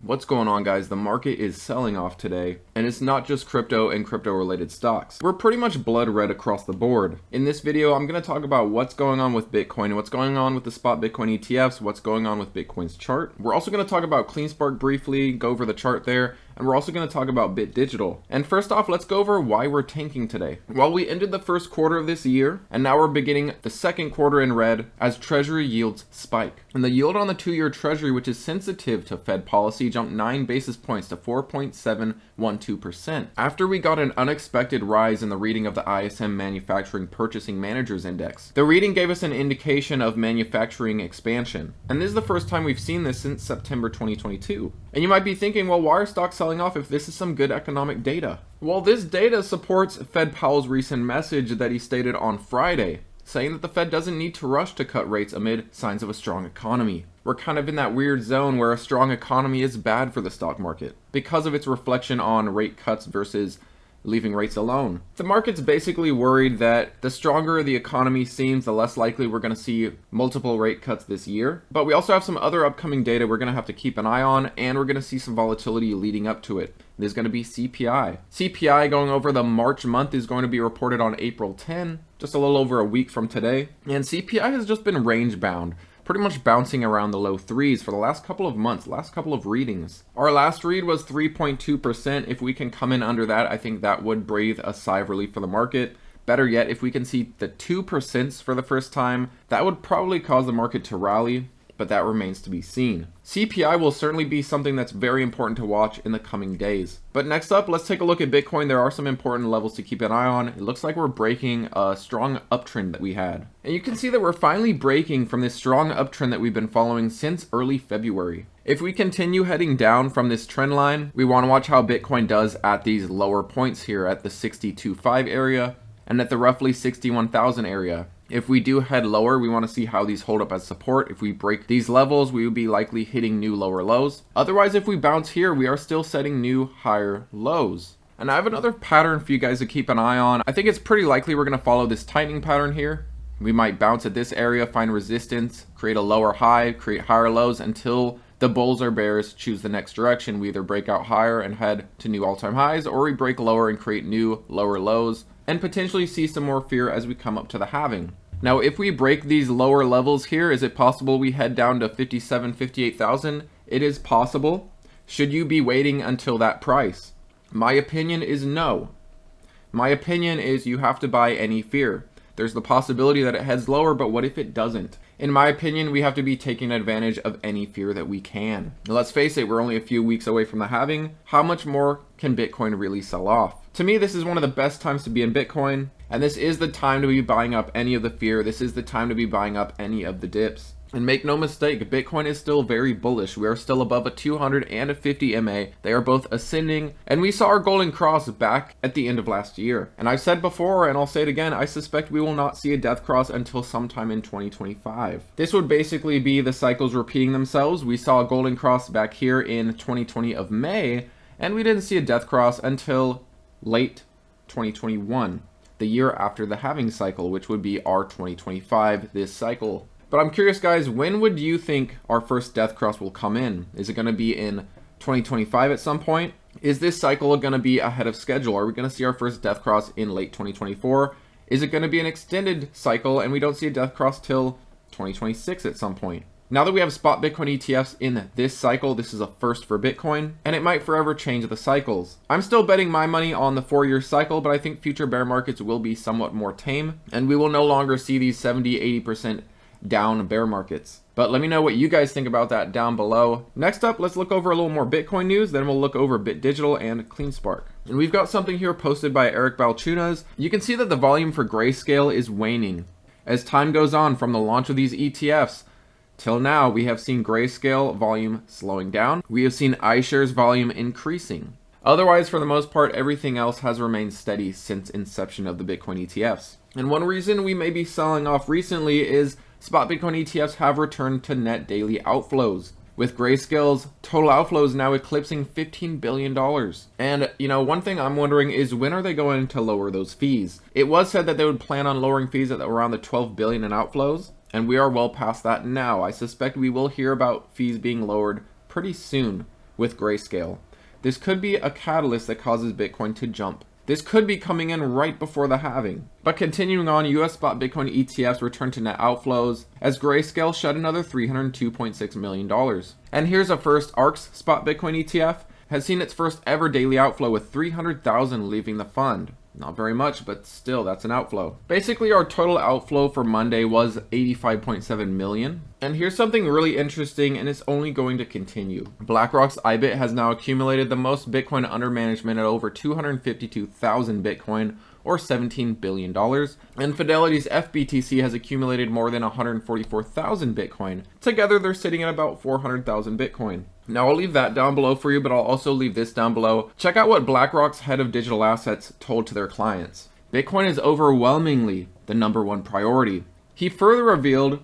What's going on, guys? The market is selling off today, and it's not just crypto and crypto related stocks. We're pretty much blood red across the board. In this video, I'm going to talk about what's going on with Bitcoin, what's going on with the spot Bitcoin ETFs, what's going on with Bitcoin's chart. We're also going to talk about Cleanspark briefly, go over the chart there, and we're also going to talk about BitDigital. And first off, let's go over why we're tanking today. Well, we ended the first quarter of this year, and now we're beginning the second quarter in red as Treasury yields spike. And the yield on the 2-year Treasury, which is sensitive to Fed policy, jumped 9 basis points to 4.712%. After we got an unexpected rise in the reading of the ISM Manufacturing Purchasing Managers Index. The reading gave us an indication of manufacturing expansion. And this is the first time we've seen this since September 2022. And you might be thinking, well, why are stocks selling off if this is some good economic data? Well, this data supports Fed Powell's recent message that he stated on Friday, saying that the Fed doesn't need to rush to cut rates amid signs of a strong economy. We're kind of in that weird zone where a strong economy is bad for the stock market because of its reflection on rate cuts versus leaving rates alone. The market's basically worried that the stronger the economy seems, the less likely we're going to see multiple rate cuts this year. But we also have some other upcoming data we're going to have to keep an eye on, and we're going to see some volatility leading up to it. There's going to be CPI. CPI going over the March month is going to be reported on April 10, just a little over a week from today. And CPI has just been range bound, pretty much bouncing around the low threes for the last couple of months, last couple of readings. Our last read was 3.2%. If we can come in under that, I think that would breathe a sigh of relief for the market. Better yet, if we can see the 2% for the first time, that would probably cause the market to rally, but that remains to be seen. CPI will certainly be something that's very important to watch in the coming days. But next up, let's take a look at Bitcoin. There are some important levels to keep an eye on. It looks like we're breaking a strong uptrend that we had. And you can see that we're finally breaking from this strong uptrend that we've been following since early February. If we continue heading down from this trend line, we want to watch how Bitcoin does at these lower points here at the 62.5 area and at the roughly 61,000 area. If we do head lower, we want to see how these hold up as support. If we break these levels, we would be likely hitting new lower lows. Otherwise, if we bounce here, we are still setting new higher lows. And I have another pattern for you guys to keep an eye on. I think it's pretty likely we're going to follow this tightening pattern here. We might bounce at this area, find resistance, create a lower high, create higher lows until the bulls or bears choose the next direction. We either break out higher and head to new all-time highs, or we break lower and create new lower lows and potentially see some more fear as we come up to the halving. Now, if we break these lower levels here, is it possible we head down to 57, 58,000? It is possible. Should you be waiting until that price? My opinion is no. My opinion is you have to buy any fear. There's the possibility that it heads lower, but what if it doesn't? In my opinion, we have to be taking advantage of any fear that we can. Now, let's face it, we're only a few weeks away from the halving. How much more can Bitcoin really sell off? To me, this is one of the best times to be in Bitcoin, and this is the time to be buying up any of the fear. This is the time to be buying up any of the dips. And make no mistake, Bitcoin is still very bullish. We are still above a 200 and a 50 MA. They are both ascending, and we saw our golden cross back at the end of last year. And I've said before, and I'll say it again, I suspect we will not see a death cross until sometime in 2025. This would basically be the cycles repeating themselves. We saw a golden cross back here in 2020 of May, and we didn't see a death cross until late 2021, the year after the halving cycle, which would be our 2025, this cycle. But I'm curious, guys, when would you think our first death cross will come in? Is it going to be in 2025 at some point? Is this cycle going to be ahead of schedule? Are we going to see our first death cross in late 2024? Is it going to be an extended cycle and we don't see a death cross till 2026 at some point? Now that we have spot Bitcoin ETFs in this cycle, this is a first for Bitcoin, and it might forever change the cycles. I'm still betting my money on the 4-year cycle, but I think future bear markets will be somewhat more tame, and we will no longer see these 70-80% down bear markets. But let me know what you guys think about that down below. Next up, let's look over a little more Bitcoin news, then we'll look over BitDigital and Cleanspark. And we've got something here posted by Eric Balchunas. You can see that the volume for Grayscale is waning. As time goes on from the launch of these ETFs, till now, we have seen Grayscale volume slowing down. We have seen iShares volume increasing. Otherwise, for the most part, everything else has remained steady since inception of the Bitcoin ETFs. And one reason we may be selling off recently is spot Bitcoin ETFs have returned to net daily outflows, with Grayscale's total outflows now eclipsing $15 billion. And, one thing I'm wondering is when are they going to lower those fees? It was said that they would plan on lowering fees at around the $12 billion in outflows, and we are well past that now. I suspect we will hear about fees being lowered pretty soon. with Grayscale. This could be a catalyst that causes Bitcoin to jump. This could be coming in right before the halving. But continuing on, US spot Bitcoin ETFs returned to net outflows as Grayscale shed another $302.6 million. And here's a first. ARK's spot Bitcoin ETF has seen its first ever daily outflow with 300,000 leaving the fund. Not very much, but still, that's an outflow. Basically, our total outflow for Monday was 85.7 million. And here's something really interesting, and it's only going to continue. BlackRock's IBIT has now accumulated the most Bitcoin under management at over 252,000 Bitcoin, or $17 billion. And Fidelity's FBTC has accumulated more than 144,000 Bitcoin. Together, they're sitting at about 400,000 Bitcoin. Now, I'll leave that down below for you, but I'll also leave this down below. Check out what BlackRock's head of digital assets told to their clients. Bitcoin is overwhelmingly the #1 priority. He further revealed,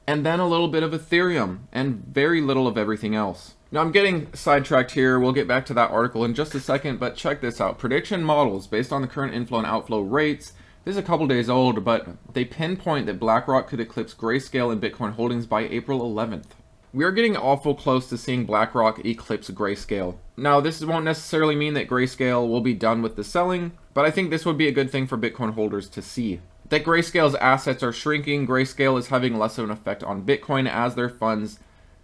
and then a little bit of Ethereum, and very little of everything else. Now, I'm getting sidetracked here. We'll get back to that article in just a second, but check this out. Prediction models based on the current inflow and outflow rates. This is a couple days old, but they pinpoint that BlackRock could eclipse Grayscale in Bitcoin holdings by April 11th. We are getting awful close to seeing BlackRock eclipse Grayscale. Now, this won't necessarily mean that Grayscale will be done with the selling, but I think this would be a good thing for Bitcoin holders to see. That Grayscale's assets are shrinking, Grayscale is having less of an effect on Bitcoin as their funds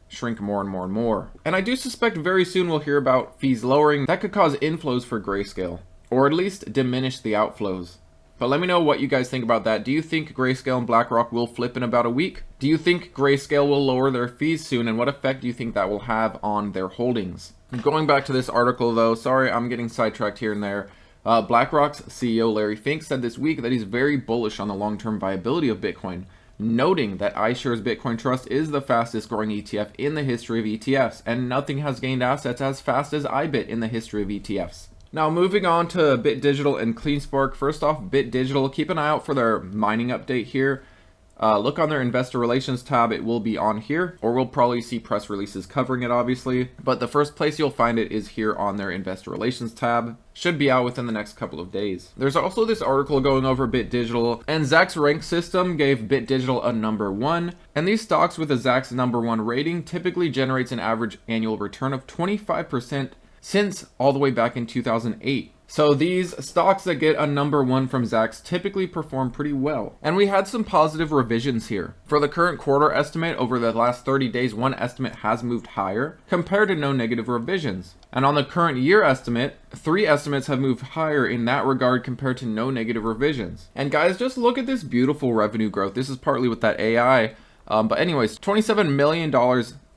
shrink more and more and more. And I do suspect very soon we'll hear about fees lowering. That could cause inflows for Grayscale, or at least diminish the outflows. But let me know what you guys think about that. Do you think Grayscale and BlackRock will flip in about a week? Do you think Grayscale will lower their fees soon? And what effect do you think that will have on their holdings? Going back to this article though, sorry, I'm getting sidetracked here and there. BlackRock's CEO Larry Fink said this week that he's very bullish on the long-term viability of Bitcoin, noting that iShares Bitcoin Trust is the fastest growing ETF in the history of ETFs, and nothing has gained assets as fast as IBIT in the history of ETFs. Now, moving on to BitDigital and Cleanspark. First off, BitDigital, keep an eye out for their mining update here. Look on their investor relations tab, it will be on here, or we'll probably see press releases covering it, obviously. But the first place you'll find it is here on their investor relations tab. Should be out within the next couple of days. There's also this article going over BitDigital, and Zacks rank system gave BitDigital a #1. And these stocks with a Zacks #1 rating typically generates an average annual return of 25% since all the way back in 2008. So these stocks that get a #1 from Zacks typically perform pretty well. And we had some positive revisions here. For the current quarter estimate, over the last 30 days, one estimate has moved higher compared to no negative revisions. And on the current year estimate, 3 estimates have moved higher in that regard compared to no negative revisions. And guys, just look at this beautiful revenue growth. This is partly with that AI. But anyways, $27 million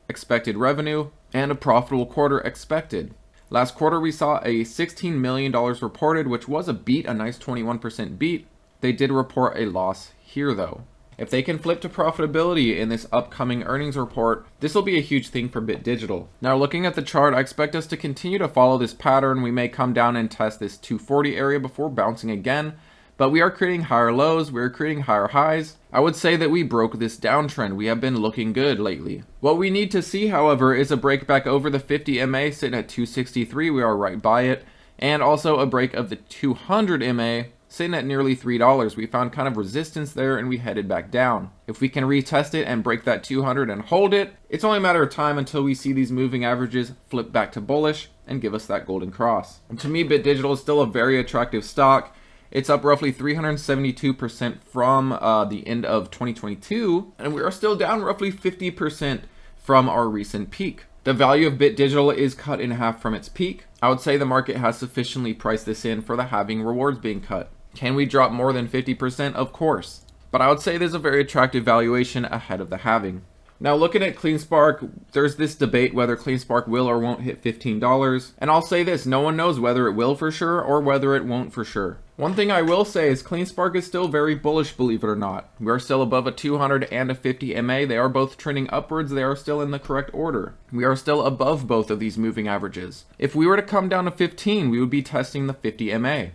expected revenue and a profitable quarter expected. Last quarter, we saw a $16 million reported, which was a beat, a nice 21% beat. They did report a loss here, though. If they can flip to profitability in this upcoming earnings report, this will be a huge thing for BitDigital. Now, looking at the chart, I expect us to continue to follow this pattern. We may come down and test this 240 area before bouncing again, but we are creating higher lows, we're creating higher highs. I would say that we broke this downtrend. We have been looking good lately. What we need to see, however, is a break back over the 50 MA sitting at 263. We are right by it. And also a break of the 200 MA sitting at nearly $3. We found kind of resistance there and we headed back down. If we can retest it and break that 200 and hold it, it's only a matter of time until we see these moving averages flip back to bullish and give us that golden cross. And to me, BitDigital is still a very attractive stock. It's up roughly 372% from the end of 2022, and we are still down roughly 50% from our recent peak. The value of BitDigital is cut in half from its peak. I would say the market has sufficiently priced this in for the halving rewards being cut. Can we drop more than 50%? Of course. But I would say there's a very attractive valuation ahead of the halving. Now, looking at Cleanspark, there's this debate whether Cleanspark will or won't hit $15. And I'll say this, no one knows whether it will for sure or whether it won't for sure. One thing I will say is Cleanspark is still very bullish, believe it or not. We are still above a 200 and a 50 MA. They are both trending upwards. They are still in the correct order. We are still above both of these moving averages. If we were to come down to 15, we would be testing the 50 MA.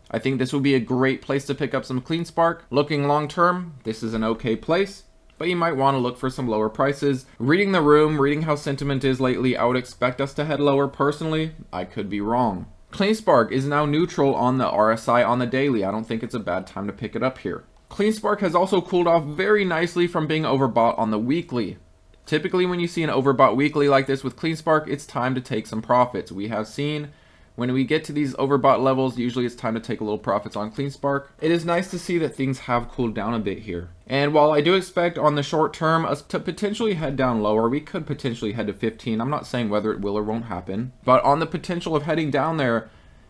I think this would be a great place to pick up some Cleanspark. Looking long term, this is an okay place, but you might want to look for some lower prices. Reading the room, reading how sentiment is lately, I would expect us to head lower personally. I could be wrong. Cleanspark is now neutral on the RSI on the daily. I don't think it's a bad time to pick it up here. Cleanspark has also cooled off very nicely from being overbought on the weekly. Typically when you see an overbought weekly like this with Cleanspark, it's time to take some profits. We have seen when we get to these overbought levels, usually it's time to take a little profits on Cleanspark. It is nice to see that things have cooled down a bit here. And while I do expect on the short term us to potentially head down lower, we could potentially head to 15. I'm not saying whether it will or won't happen, but on the potential of heading down there,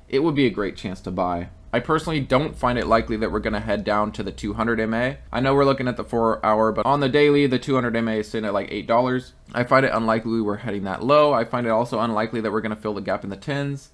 it would be a great chance to buy. I personally don't find it likely that we're going to head down to the 200 MA. I know we're looking at the 4 hour, but on the daily, the 200 MA is sitting at like $8. I find it unlikely we're heading that low. I find it also unlikely that we're going to fill the gap in the 10s.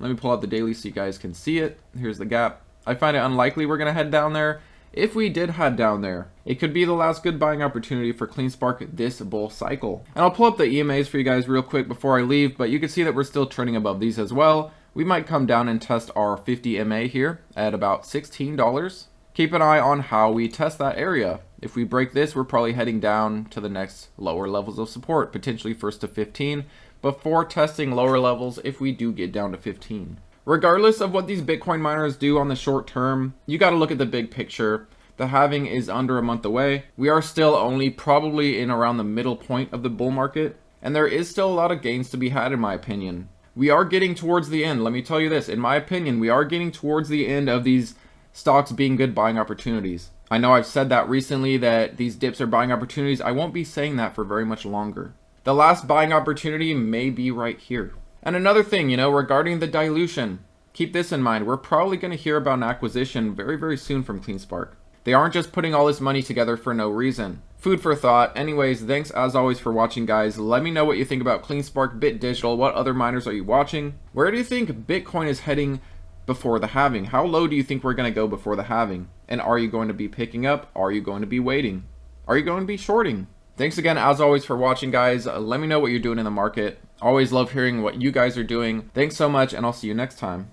Let me pull out the daily so you guys can see it. Here's the gap. I find it unlikely we're going to head down there. If we did head down there, it could be the last good buying opportunity for Cleanspark this bull cycle. And I'll pull up the EMAs for you guys real quick before I leave, but you can see that we're still trending above these as well. We might come down and test our 50 MA here at about $16. Keep an eye on how we test that area. If we break this, we're probably heading down to the next lower levels of support, potentially first to 15, before testing lower levels if we do get down to 15. Regardless of what these Bitcoin miners do on the short term, you got to look at the big picture. The halving is under a month away. We are still only probably in around the middle point of the bull market, and there is still a lot of gains to be had in my opinion. We are getting towards the end. Let me tell you this, in my opinion, we are getting towards the end of these stocks being good buying opportunities. I know I've said that recently that these dips are buying opportunities. I won't be saying that for very much longer. The last buying opportunity may be right here. And another thing, regarding the dilution, keep this in mind. We're probably going to hear about an acquisition very, very soon from Cleanspark. They aren't just putting all this money together for no reason. Food for thought. Anyways, thanks as always for watching, guys. Let me know what you think about Cleanspark, Bit Digital. What other miners are you watching? Where do you think Bitcoin is heading before the halving? How low do you think we're going to go before the halving? And are you going to be picking up? Are you going to be waiting? Are you going to be shorting? Thanks again, as always, for watching, guys. Let me know what you're doing in the market. Always love hearing what you guys are doing. Thanks so much, and I'll see you next time.